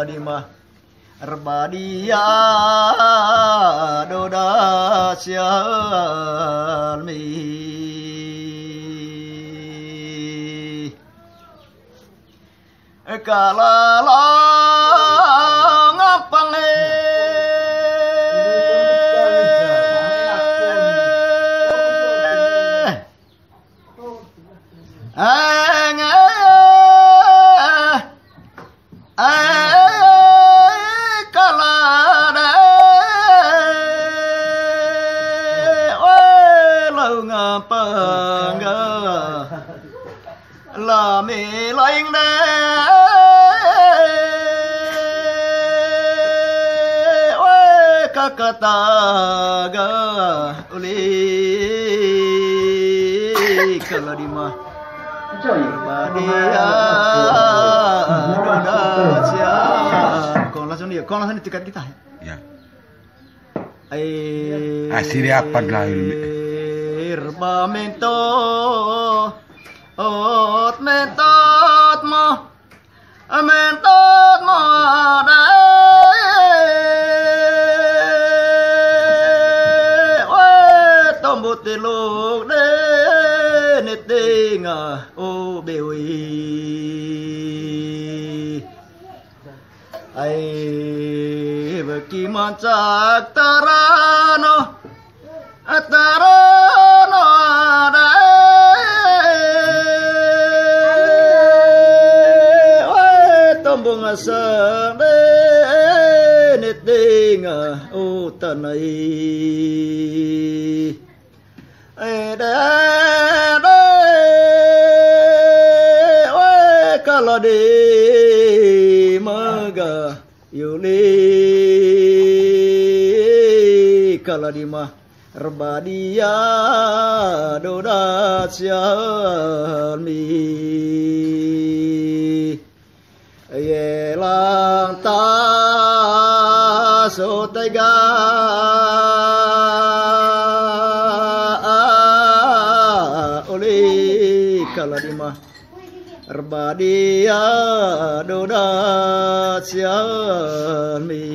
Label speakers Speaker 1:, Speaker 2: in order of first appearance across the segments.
Speaker 1: Dima Terbadia doda sialmi kalala ngapang là mẹ lanh đê ôi các ta ga uli kalau di mah badia doda siap kon langsung dekat kita
Speaker 2: ya
Speaker 1: asli
Speaker 2: apa lah
Speaker 1: mento ot mentot mo đây ôi tombut lục đây nết tình ô biểu ai vừa kim man chắc tarano đây bunga sang de nết tình ô tần ấy ôi kalau đi mơ gà yêu li kalau đi mà Terbadia doda sialmi yelang ta so tega oli kalau di mah Terbadia doda sialmi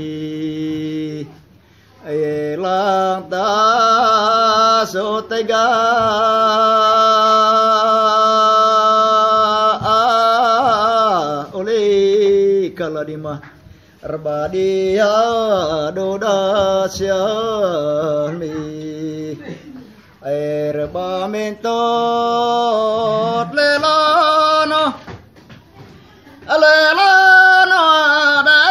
Speaker 1: yelang ta so tega kalau di mah Terbadia doda sialmi air bamentot lelano dai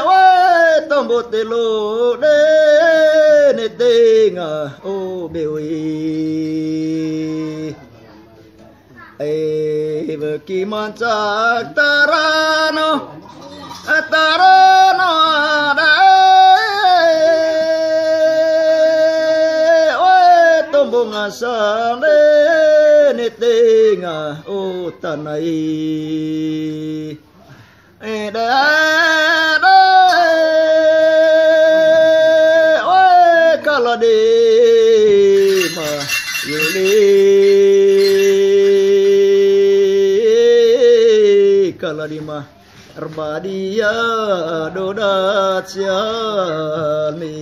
Speaker 1: wai tombut telu de netinga o bewi kiman cak tarano dai oi tombong asang de netinga o tanai dai oi kalau di mah yuli kalau di mah Terbadia doda sialmi